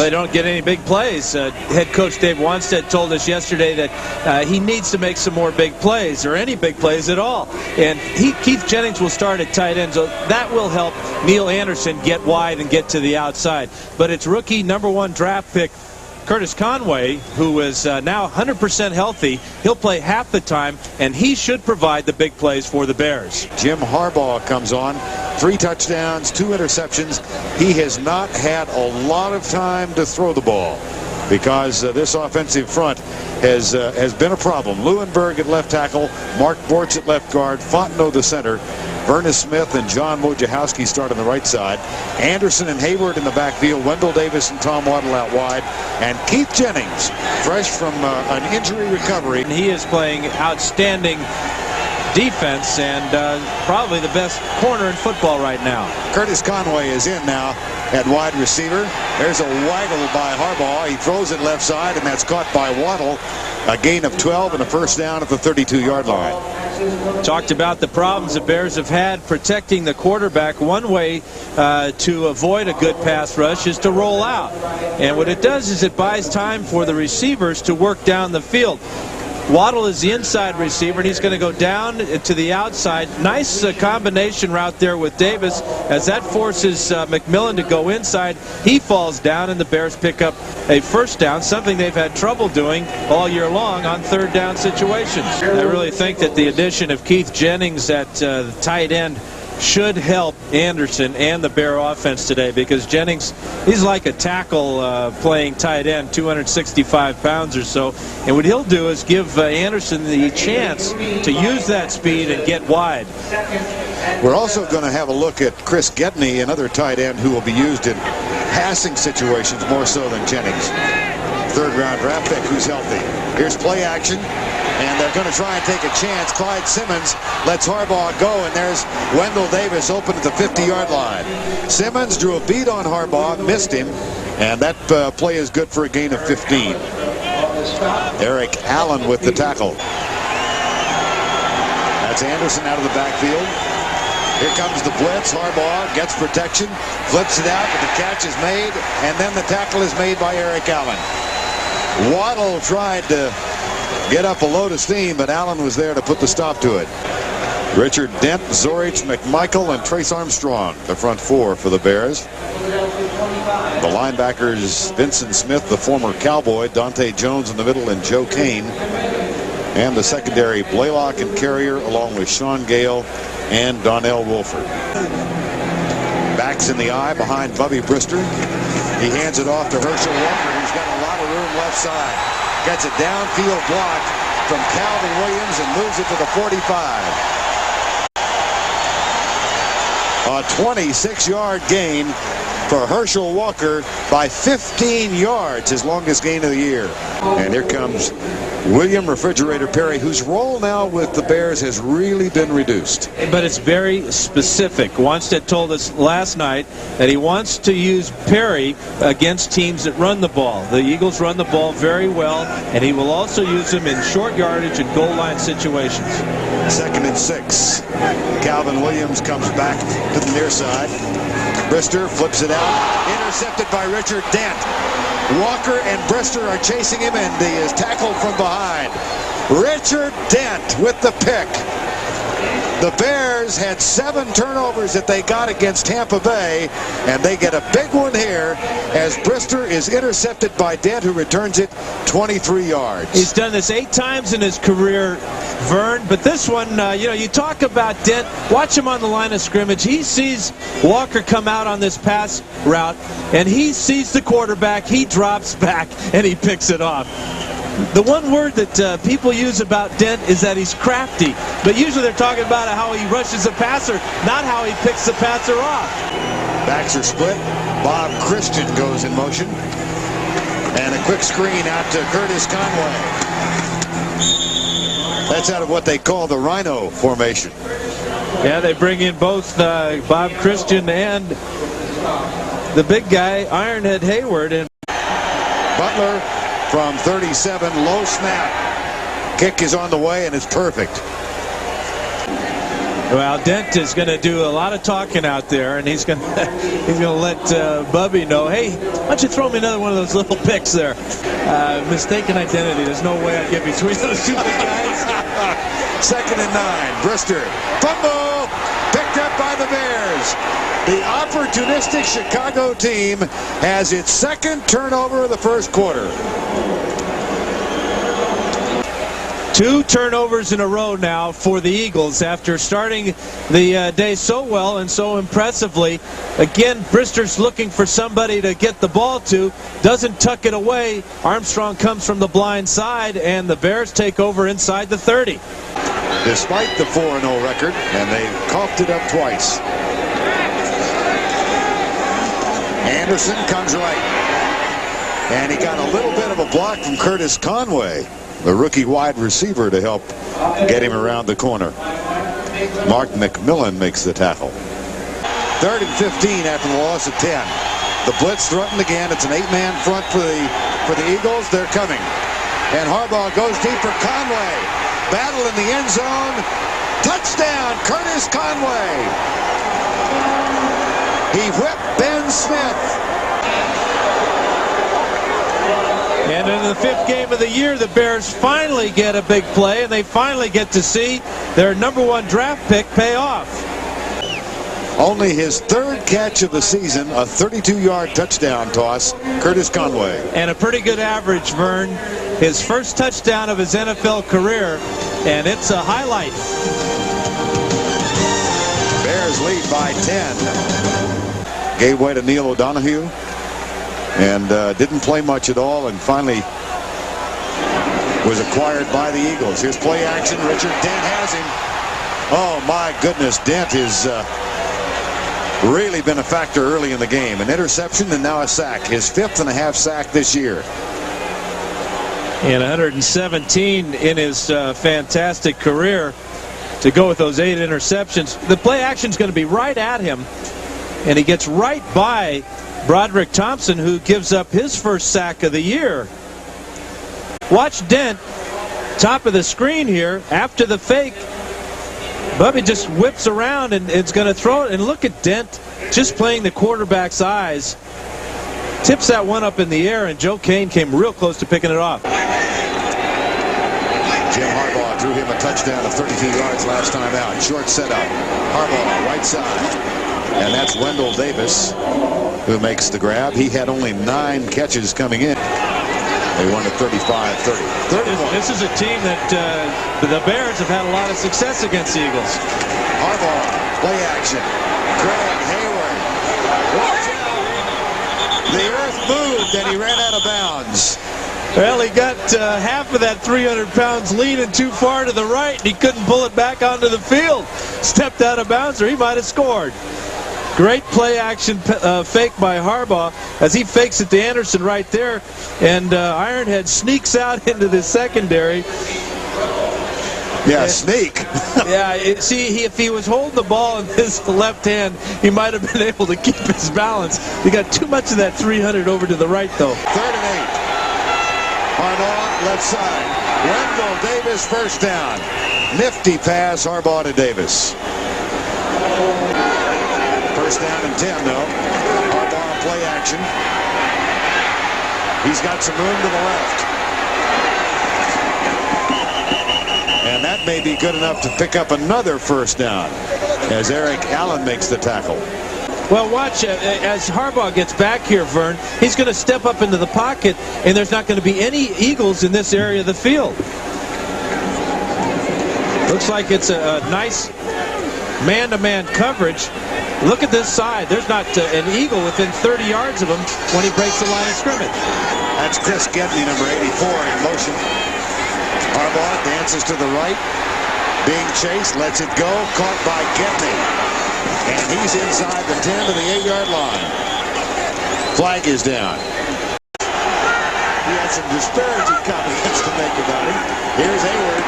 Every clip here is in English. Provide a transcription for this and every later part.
Well, they don't get any big plays. Head coach Dave Wanstead told us yesterday that he needs to make some more big plays, or any big plays at all. And Keith Jennings will start at tight end, so that will help Neil Anderson get wide and get to the outside. But it's rookie #1 draft pick Curtis Conway, who is now 100% healthy. He'll play half the time, and he should provide the big plays for the Bears. Jim Harbaugh comes on. 3 touchdowns, 2 interceptions. He has not had a lot of time to throw the ball because this offensive front has been a problem. Leuenberg at left tackle, Mark Bortz at left guard, Fontenot the center, Vernon Smith and John Wojciechowski start on the right side. Anderson and Hayward in the backfield. Wendell Davis and Tom Waddle out wide. And Keith Jennings, fresh from an injury recovery. He is playing outstanding defense and probably the best corner in football right now. Curtis Conway is in now at wide receiver. There's a waggle by Harbaugh. He throws it left side, and that's caught by Waddle. A gain of 12 and a first down at the 32-yard line. Talked about the problems the Bears have had protecting the quarterback. One way to avoid a good pass rush is to roll out. And what it does is it buys time for the receivers to work down the field. Waddle is the inside receiver, and he's going to go down to the outside. Nice combination route there with Davis, as that forces McMillan to go inside. He falls down, and the Bears pick up a first down, something they've had trouble doing all year long on third down situations. I really think that the addition of Keith Jennings at the tight end should help Anderson and the Bear offense today, because Jennings, he's like a tackle playing tight end, 265 pounds or so, and what he'll do is give Anderson the chance to use that speed and get wide. We're also going to have a look at Chris Gedney, another tight end who will be used in passing situations more so than Jennings. Third-round draft pick who's healthy. Here's play action. And they're going to try and take a chance. Clyde Simmons lets Harbaugh go, and there's Wendell Davis open at the 50-yard line. Simmons drew a beat on Harbaugh, missed him, and that play is good for a gain of 15. Eric Allen with the tackle. That's Anderson out of the backfield. Here comes the blitz. Harbaugh gets protection, flips it out, but the catch is made, and then the tackle is made by Eric Allen. Waddle tried to get up a load of steam, but Allen was there to put the stop to it. Richard Dent, Zorich, McMichael, and Trace Armstrong, the front 4 for the Bears. The linebackers, Vincent Smith, the former Cowboy, Dante Jones in the middle, and Joe Kane. And the secondary, Blaylock and Carrier, along with Sean Gale and Donnell Wolford. Backs in the eye behind Bubby Brister. He hands it off to Herschel Walker, who's got a lot of room left side. Gets a downfield block from Calvin Williams and moves it to the 45. A 26-yard gain for Herschel Walker by 15 yards, his longest gain of the year. And here comes William Refrigerator Perry, whose role now with the Bears has really been reduced. But it's very specific. Wanstead told us last night that he wants to use Perry against teams that run the ball. The Eagles run the ball very well, and he will also use him in short yardage and goal line situations. 2nd and 6. Calvin Williams comes back to the near side. Brister flips it out. Intercepted by Richard Dent. Walker and Brister are chasing him, and he is tackled from behind. Richard Dent with the pick. The Bears had 7 turnovers that they got against Tampa Bay, and they get a big one here as Brister is intercepted by Dent, who returns it 23 yards. He's done this 8 times in his career, Vern, but this one, you talk about Dent. Watch him on the line of scrimmage. He sees Walker come out on this pass route, and he sees the quarterback. He drops back, and he picks it off. The one word that people use about Dent is that he's crafty, but usually they're talking about how he rushes a passer, not how he picks the passer off. Backs are split. Bob Christian goes in motion. And a quick screen out to Curtis Conway. That's out of what they call the Rhino formation. Yeah, they bring in both Bob Christian and the big guy, Ironhead Hayward. And Butler from 37, low snap. Kick is on the way, and it's perfect. Well, Dent is going to do a lot of talking out there, and he's going to let Bubby know, hey, why don't you throw me another one of those little picks there? Mistaken identity. There's no way I'd get between those two guys. 2nd and 9. Brister. Fumble. Picked up by the Bears. The opportunistic Chicago team has its 2nd turnover of the first quarter. 2 turnovers in a row now for the Eagles after starting the day so well and so impressively. Again, Brister's looking for somebody to get the ball to. Doesn't tuck it away. Armstrong comes from the blind side, and the Bears take over inside the 30. Despite the 4-0 record, and they coughed it up twice. Anderson comes right. And he got a little bit of a block from Curtis Conway, the rookie wide receiver, to help get him around the corner. Mark McMillan makes the tackle. 3rd and 15 after the loss of 10. The blitz threatened again. It's an 8-man front for the Eagles. They're coming. And Harbaugh goes deep for Conway. Battle in the end zone. Touchdown, Curtis Conway. He whipped Ben Smith. And in the 5th game of the year, the Bears finally get a big play, and they finally get to see their #1 draft pick pay off. Only his 3rd catch of the season, a 32-yard touchdown toss, Curtis Conway. And a pretty good average, Vern. His first touchdown of his NFL career, and it's a highlight. Bears lead by 10. Gave way to Neil O'Donoghue. And didn't play much at all, and finally was acquired by the Eagles. Here's play action. Richard Dent has him. Oh, my goodness. Dent has really been a factor early in the game. An interception and now a sack. His 5th-and-a-half sack this year. And 117 in his fantastic career to go with those 8 interceptions. The play action's going to be right at him, and he gets right by Broderick Thompson, who gives up his first sack of the year. Watch Dent, top of the screen here, after the fake. Bubby just whips around and it's going to throw it. And look at Dent just playing the quarterback's eyes. Tips that one up in the air, and Joe Kane came real close to picking it off. Jim Harbaugh threw him a touchdown of 32 yards last time out. Short setup. Harbaugh, right side. And that's Wendell Davis who makes the grab. He had only 9 catches coming in. They won at 35-30. This is a team that the Bears have had a lot of success against the Eagles. Harbaugh, play action. Greg Hayward. Watch out. The earth moved and he ran out of bounds. Well, he got half of that 300 pounds leaning too far to the right, and he couldn't pull it back onto the field. Stepped out of bounds, or he might have scored. Great play action fake by Harbaugh as he fakes it to Anderson right there, and Ironhead sneaks out into the secondary. Yeah, sneak. Yeah, see, if he was holding the ball in his left hand, he might have been able to keep his balance. He got too much of that 300 over to the right, though. 3rd and 8. Harbaugh, left side. Wendell Davis, first down. Nifty pass, Harbaugh to Davis. First down and 10, though. Harbaugh play action. He's got some room to the left. And that may be good enough to pick up another first down as Eric Allen makes the tackle. Well, watch, as Harbaugh gets back here, Vern, he's going to step up into the pocket, and there's not going to be any Eagles in this area of the field. Looks like it's a nice man-to-man coverage. Look at this side. There's not an Eagle within 30 yards of him when he breaks the line of scrimmage. That's Chris Gedney, number 84, in motion. Harbaugh dances to the right. Being chased, lets it go. Caught by Gedney. And he's inside the 10 to the 8-yard line. Flag is down. He had some disparaging comments to make about him. Here's Hayward.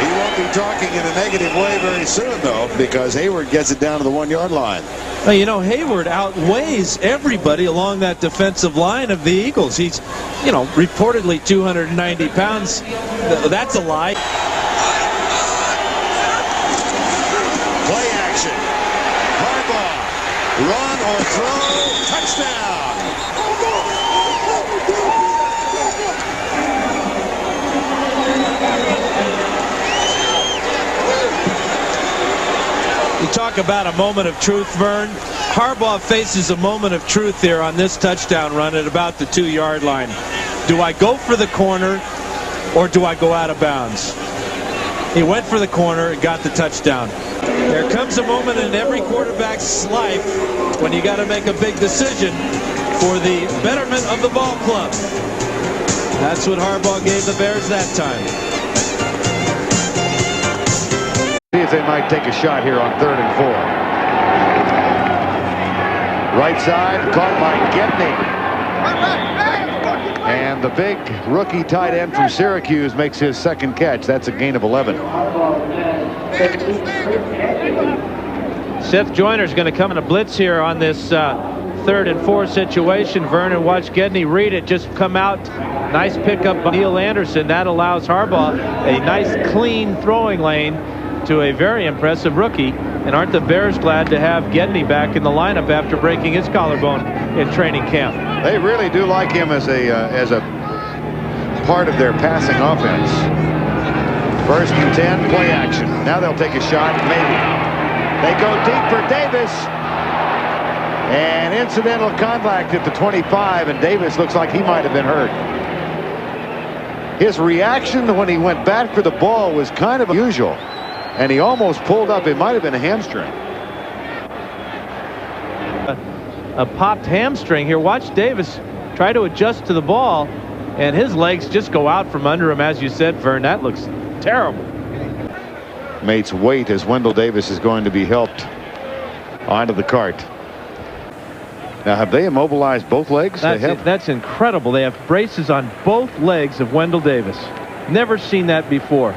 He won't be talking in a negative way very soon, though, because Hayward gets it down to the 1-yard line. Well, you know, Hayward outweighs everybody along that defensive line of the Eagles. He's, you know, reportedly 290 pounds. That's a lie. action. Harbaugh, run or throw, touchdown. You talk about a moment of truth, Vern. Harbaugh faces a moment of truth here on this touchdown run at about the 2-yard line. Do I go for the corner or do I go out of bounds? He went for the corner and got the touchdown. There comes a moment in every quarterback's life when you got to make a big decision for the betterment of the ball club. That's what Harbaugh gave the Bears that time. See if they might take a shot here on 3rd and 4. Right side, caught by Gedney. And the big rookie tight end from Syracuse makes his second catch. That's a gain of 11. Seth Joyner's going to come in a blitz here on this 3rd and 4 situation. Vernon, watch Gedney read it, just come out. Nice pickup by Neil Anderson. That allows Harbaugh a nice clean throwing lane to a very impressive rookie. And aren't the Bears glad to have Gedney back in the lineup after breaking his collarbone in training camp? They really do like him as a part of their passing offense. 1st and 10, play action. Now they'll take a shot, maybe. They go deep for Davis. And incidental contact at the 25, and Davis looks like he might have been hurt. His reaction when he went back for the ball was kind of unusual. And he almost pulled up. It might have been a hamstring. A popped hamstring here. Watch Davis try to adjust to the ball, and his legs just go out from under him, as you said, Vern. That looks terrible. Mates wait as Wendell Davis is going to be helped onto the cart. Now, have they immobilized both legs? That's incredible. They have braces on both legs of Wendell Davis. Never seen that before.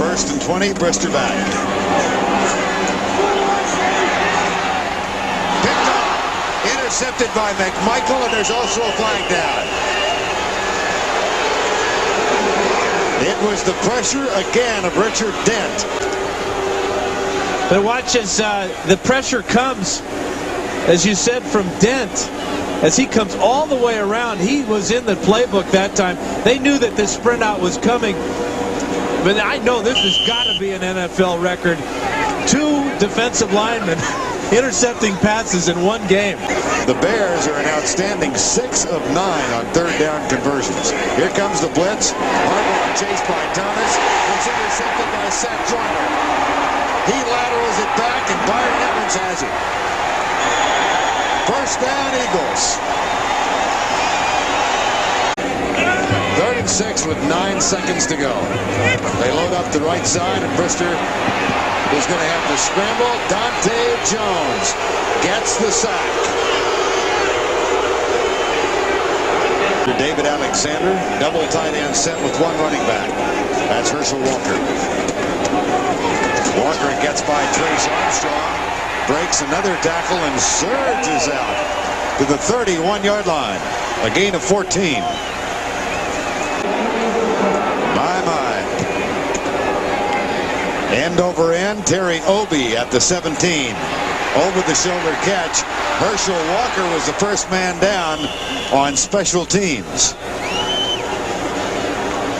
1st and 20, Brister back. Picked up, intercepted by McMichael, and there's also a flag down. It was the pressure again of Richard Dent. But watch as the pressure comes, as you said, from Dent. As he comes all the way around, he was in the playbook that time. They knew that this sprint out was coming. But I know this has got to be an NFL record. 2 defensive linemen intercepting passes in one game. The Bears are an outstanding 6 of 9 on 3rd down conversions. Here comes the blitz. Harbaugh chased by Thomas. It's intercepted by Seth Joyner. He laterals it back, and Byron Evans has it. 1st down, Eagles. 3rd and 6 with 9 seconds to go. They load up the right side, and Brister is going to have to scramble. Dante Jones gets the sack. David Alexander, double tight end set with 1 running back. That's Herschel Walker. Walker gets by Trace Armstrong, breaks another tackle, and surges out to the 31-yard line. A gain of 14. End over end, Terry Obie at the 17. Over the shoulder catch. Herschel Walker was the first man down on special teams.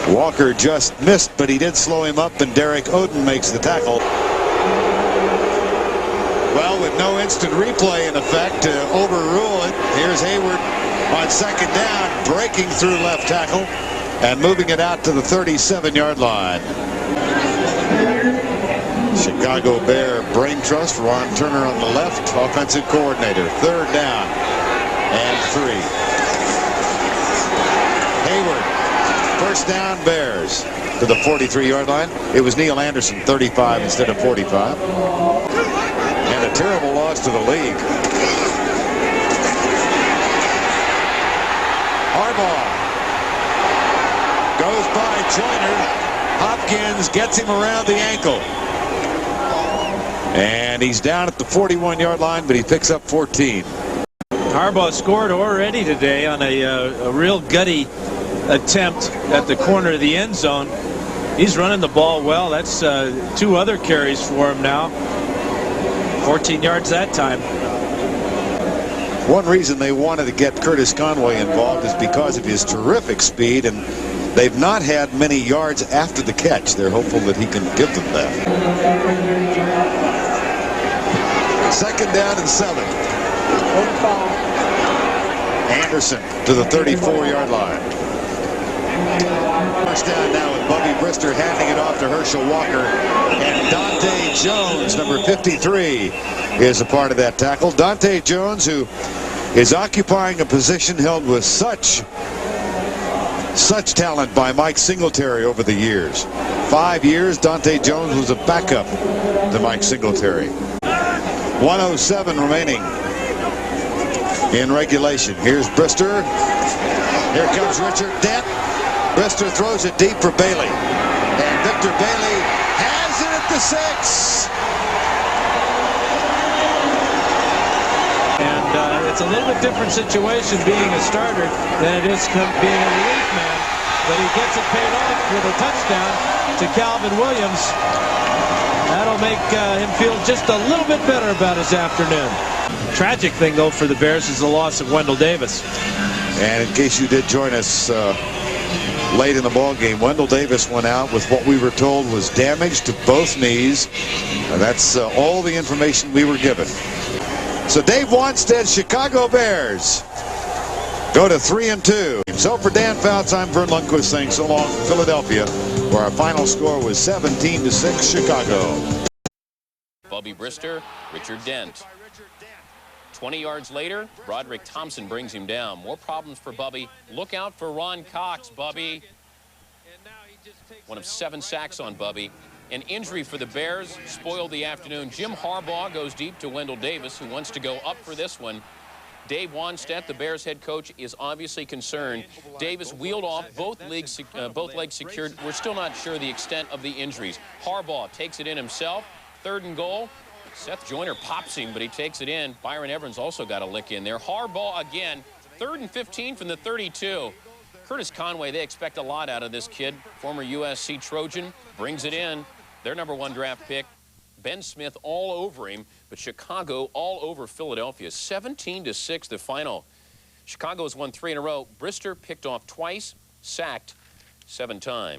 Walker just missed, but he did slow him up, and Derek Oden makes the tackle. Well, with no instant replay in effect to overrule it, here's Hayward on 2nd down, breaking through left tackle and moving it out to the 37-yard line. Chicago Bear brain trust, Ron Turner on the left, offensive coordinator. 3rd down and 3. Hayward, 1st down Bears to the 43-yard line. It was Neil Anderson, 35 instead of 45. And a terrible loss to the league. Harbaugh goes by Joyner. Hopkins gets him around the ankle. And he's down at the 41-yard line, but he picks up 14. Harbaugh scored already today on a real gutty attempt at the corner of the end zone. He's running the ball well. That's 2 other carries for him now. 14 yards that time. One reason they wanted to get Curtis Conway involved is because of his terrific speed, and they've not had many yards after the catch. They're hopeful that he can give them that. 2nd down and 7. Anderson to the 34-yard line. First down now with Bubby Brister handing it off to Herschel Walker. And Dante Jones, number 53, is a part of that tackle. Dante Jones, who is occupying a position held with such talent by Mike Singletary over the years. 5 years, Dante Jones was a backup to Mike Singletary. 1:07 remaining in regulation. Here's Brister. Here comes Richard Dent. Brister throws it deep for Bailey. And Victor Bailey has it at the 6. And it's a little bit different situation being a starter than it is being a relief man. But he gets it paid off with a touchdown to Calvin Williams. That'll make him feel just a little bit better about his afternoon. Tragic thing, though, for the Bears is the loss of Wendell Davis. And in case you did join us late in the ball game, Wendell Davis went out with what we were told was damage to both knees. And that's all the information we were given. So Dave Wanstead's Chicago Bears go to 3-2. So for Dan Fouts, I'm Vern Lundquist saying so long from Philadelphia, where our final score was 17-6 Chicago. Bubby Brister, Richard Dent. 20 yards later, Broderick Thompson brings him down. More problems for Bubby. Look out for Ron Cox, Bubby. 1 of 7 sacks on Bubby. An injury for the Bears spoiled the afternoon. Jim Harbaugh goes deep to Wendell Davis, who wants to go up for this one. Dave Wanstead, the Bears head coach, is obviously concerned. Davis wheeled off, both legs secured. We're still not sure the extent of the injuries. Harbaugh takes it in himself. 3rd and goal. Seth Joyner pops him, but he takes it in. Byron Evans also got a lick in there. Harbaugh again. 3rd and 15 from the 32. Curtis Conway, they expect a lot out of this kid. Former USC Trojan, brings it in. Their #1 draft pick. Ben Smith all over him, but Chicago all over Philadelphia. 17-6 the final. Chicago has won 3 in a row. Brister picked off twice, sacked 7 times.